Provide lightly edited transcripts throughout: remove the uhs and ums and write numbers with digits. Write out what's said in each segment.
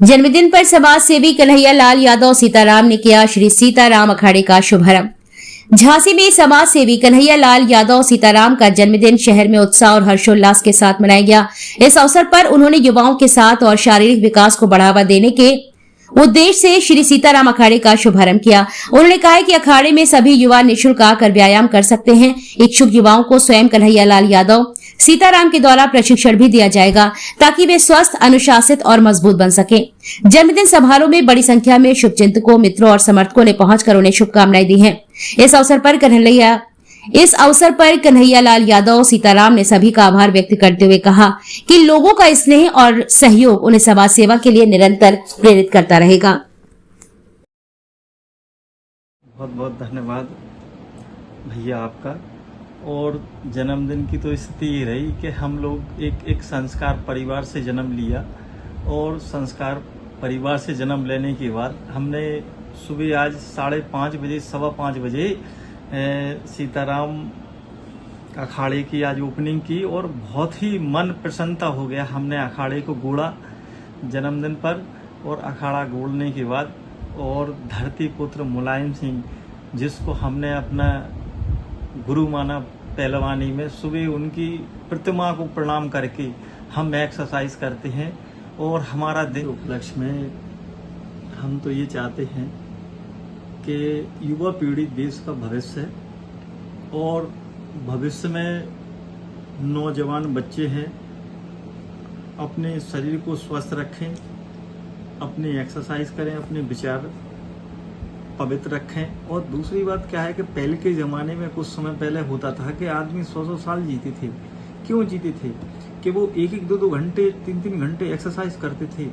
जन्मदिन पर समाज सेवी कन्हैया लाल यादव सीताराम ने किया श्री सीताराम अखाड़े का शुभारंभ। झांसी में समाज सेवी कन्हैया लाल यादव सीताराम का जन्मदिन शहर में उत्साह और हर्षोल्लास के साथ मनाया गया। इस अवसर पर उन्होंने युवाओं के साथ और शारीरिक विकास को बढ़ावा देने के उद्देश्य से श्री सीताराम अखाड़े का शुभारंभ किया। उन्होंने कहा कि अखाड़े में सभी युवा निःशुल्क आकर व्यायाम कर सकते हैं। इच्छुक युवाओं को स्वयं कन्हैया लाल यादव सीताराम के द्वारा प्रशिक्षण भी दिया जाएगा ताकि वे स्वस्थ, अनुशासित और मजबूत बन सकें। जन्मदिन समारोह में बड़ी संख्या में शुभचिंतकों, मित्रों और समर्थकों ने पहुंचकर उन्हें शुभकामनाएं दी हैं। इस अवसर पर कन्हैया लाल यादव सीताराम ने सभी का आभार व्यक्त करते हुए कहा कि लोगों का स्नेह और सहयोग उन्हें समाज सेवा के लिए निरंतर प्रेरित करता रहेगा। बहुत बहुत धन्यवाद भैया आपका। और जन्मदिन की तो स्थिति ये रही कि हम लोग एक संस्कार परिवार से जन्म लिया और संस्कार परिवार से जन्म लेने के बाद हमने सुबह आज 5:30 बजे 5:15 बजे सीताराम अखाड़े की आज ओपनिंग की और बहुत ही मन प्रसन्नता हो गया। हमने अखाड़े को गोड़ा जन्मदिन पर और अखाड़ा गोड़ने के बाद और धरती पुत्र मुलायम सिंह, जिसको हमने अपना गुरु माना पहलवानी में, सुबह उनकी प्रतिमा को प्रणाम करके हम एक्सरसाइज करते हैं। और हमारा दिन उपलक्ष्य में हम तो ये चाहते हैं कि युवा पीढ़ी देश का भविष्य है और भविष्य में नौजवान बच्चे हैं, अपने शरीर को स्वस्थ रखें, अपनी एक्सरसाइज करें, अपने विचार पवित्र रखें। और दूसरी बात क्या है कि पहले के ज़माने में कुछ समय पहले होता था कि आदमी 100-100 साल जीते थे। क्यों जीते थे? कि वो 1-1, 2-2 घंटे, 3-3 घंटे एक्सरसाइज करते थे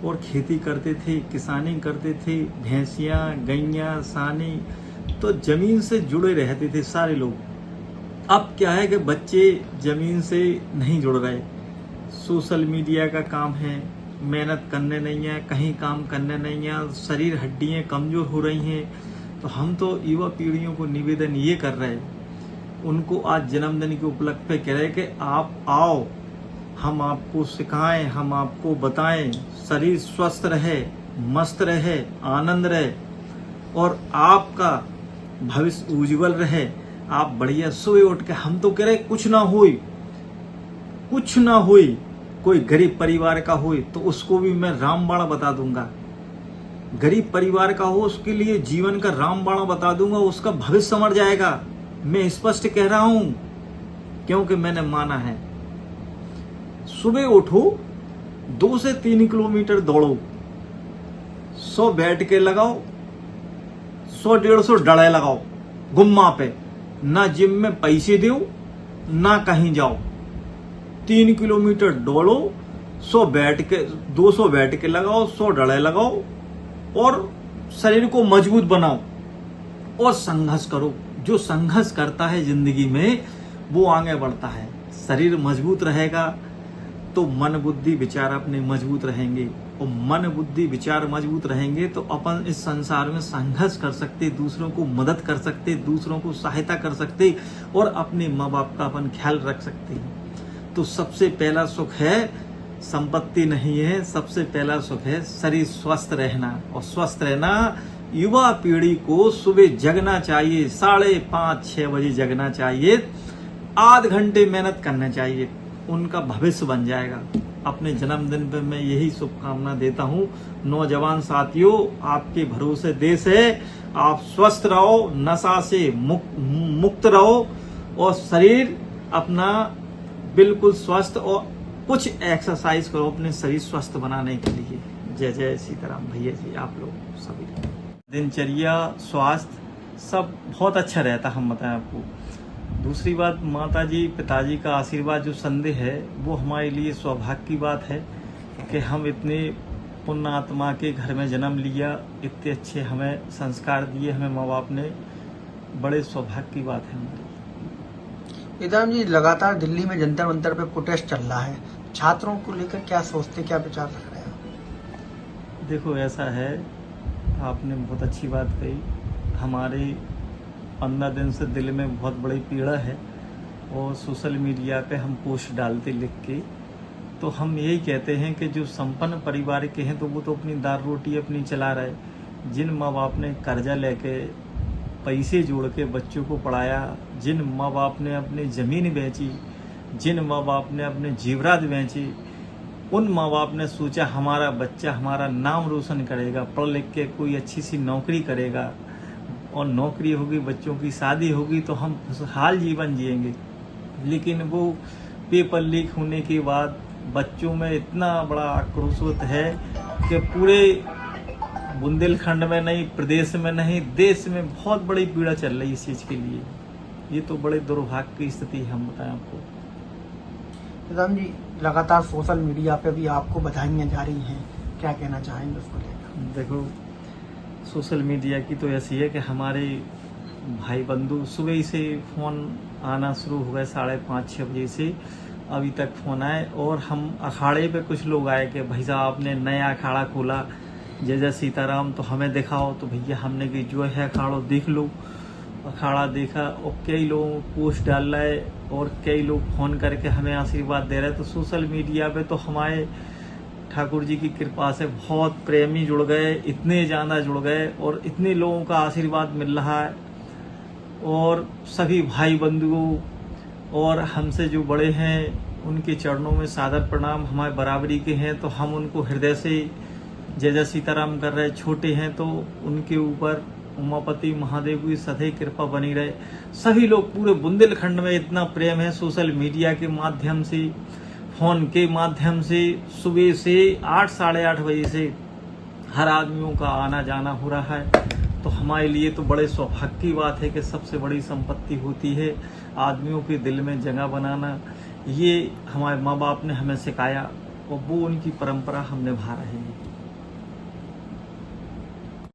और खेती करते थे, किसानी करते थे, भैंसियाँ, गैया, सानी, तो जमीन से जुड़े रहते थे सारे लोग। अब क्या है कि बच्चे जमीन से नहीं जुड़ रहे, सोशल मीडिया का काम है, मेहनत करने नहीं है, कहीं काम करने नहीं है, शरीर हड्डियाँ कमजोर हो रही हैं। तो हम तो युवा पीढ़ियों को निवेदन ये कर रहे हैं, उनको आज जन्मदिन के उपलक्ष्य पे कह रहे कि आप आओ, हम आपको सिखाएं, हम आपको बताएं, शरीर स्वस्थ रहे, मस्त रहे, आनंद रहे और आपका भविष्य उज्जवल रहे। आप बढ़िया सुबह उठ के, हम तो कह रहे कुछ ना हुई, कोई गरीब परिवार का हो तो उसको भी मैं रामबाण बता दूंगा। गरीब परिवार का हो उसके लिए जीवन का रामबाण बता दूंगा, उसका भविष्य संवर जाएगा। मैं स्पष्ट कह रहा हूं क्योंकि मैंने माना है। सुबह उठो, 2 से 3 किलोमीटर दौड़ो, 100 बैठ के लगाओ, 100-150 डड़े लगाओ गुम्मा पे। ना जिम में पैसे दो, ना कहीं जाओ, 3 किलोमीटर दौड़ो, 200 बैठ के लगाओ, 100 डड़े लगाओ और शरीर को मजबूत बनाओ और संघर्ष करो। जो संघर्ष करता है जिंदगी में वो आगे बढ़ता है। शरीर मजबूत रहेगा तो मन बुद्धि विचार अपने मजबूत रहेंगे और मन बुद्धि विचार मजबूत रहेंगे तो अपन इस संसार में संघर्ष कर सकते, दूसरों को मदद कर सकते, दूसरों को सहायता कर सकते और अपने माँ बाप का अपन ख्याल रख सकते हैं। तो सबसे पहला सुख है, संपत्ति नहीं है, सबसे पहला सुख है शरीर स्वस्थ रहना। और स्वस्थ रहना, युवा पीढ़ी को सुबह जगना चाहिए, 5:30-6 बजे जगना चाहिए, आध घंटे मेहनत करना चाहिए, उनका भविष्य बन जाएगा। अपने जन्मदिन पर मैं यही शुभकामना देता हूँ। नौजवान साथियों, आपके भरोसे देश है, आप स्वस्थ रहो, नशा से मुक्त रहो और शरीर अपना बिल्कुल स्वस्थ और कुछ एक्सरसाइज करो अपने शरीर स्वस्थ बनाने के लिए। जय जय सीताराम भैया जी, आप लोग सभी। दिनचर्या, स्वास्थ्य सब बहुत अच्छा रहता, हम बताएं आपको। दूसरी बात, माता जी पिताजी का आशीर्वाद जो संदेह है वो हमारे लिए सौभाग्य की बात है कि हम इतने पुण्य आत्मा के घर में जन्म लिया, इतने अच्छे हमें संस्कार दिए हमें माँ बाप ने, बड़े सौभाग्य की बात है हमारी। सीताराम जी, लगातार दिल्ली में जंतर मंतर पे प्रोटेस्ट चल रहा है, छात्रों को लेकर क्या सोचते, क्या विचार रख रहे हैं? देखो ऐसा है, आपने बहुत अच्छी बात कही। हमारे 15 दिन से दिल में बहुत बड़ी पीड़ा है और सोशल मीडिया पे हम पोस्ट डालते लिख के तो हम यही कहते हैं कि जो संपन्न परिवार के हैं तो वो तो अपनी दाल रोटी अपनी चला रहे। जिन माँ बाप ने कर्जा लेके पैसे जोड़ के बच्चों को पढ़ाया, जिन माँ बाप ने अपनी ज़मीन बेची, जिन माँ बाप ने अपने जेवरात बेची, उन माँ बाप ने सोचा हमारा बच्चा हमारा नाम रोशन करेगा, पढ़ लिख के कोई अच्छी सी नौकरी करेगा और नौकरी होगी, बच्चों की शादी होगी तो हम खुशहाल जीवन जिएंगे। लेकिन वो पेपर लीक होने के बाद बच्चों में इतना बड़ा आक्रोश है कि पूरे बुंदेलखंड में नहीं, प्रदेश में नहीं, देश में बहुत बड़ी पीड़ा चल रही है इस चीज़ के लिए। ये तो बड़े दुर्भाग्य की स्थिति है, हम बताएं आपको। निजाम जी, लगातार सोशल मीडिया पे भी आपको बधाइयाँ जा रही हैं, क्या कहना चाहेंगे उसको लेकर? देखो, सोशल मीडिया की तो ऐसी है कि हमारे भाई बंधु सुबह से फ़ोन आना शुरू हो गए, 5:30-6 बजे से अभी तक फ़ोन आए। और हम अखाड़े पे कुछ लोग आए कि भाई साहब आपने नया अखाड़ा खोला जय जय सीताराम, तो हमें दिखाओ। तो भैया हमने कि जो है अखाड़ा देख लो। अखाड़ा देखा और कई लोग पोस्ट डाल रहे और कई लोग फ़ोन करके हमें आशीर्वाद दे रहे। तो सोशल मीडिया पे तो हमारे ठाकुर जी की कृपा से बहुत प्रेमी जुड़ गए, इतने ज़्यादा जुड़ गए और इतने लोगों का आशीर्वाद मिल रहा है। और सभी भाई बंधुओं और हमसे जो बड़े हैं उनके चरणों में सादर प्रणाम, हमारे बराबरी के हैं तो हम उनको हृदय से जय जय सीताराम कर रहे। छोटे हैं तो उनके ऊपर उमापति महादेव की सदैव कृपा बनी रहे। सभी लोग पूरे बुंदेलखंड में इतना प्रेम है, सोशल मीडिया के माध्यम से, फ़ोन के माध्यम से सुबह से 8 साढ़े 8 बजे से हर आदमियों का आना जाना हो रहा है। तो हमारे लिए तो बड़े सौभाग्य की बात है कि सबसे बड़ी संपत्ति होती है आदमियों के दिल में जगह बनाना। ये हमारे माँ बाप ने हमें सिखाया और वो उनकी परंपरा हम निभा रहे हैं।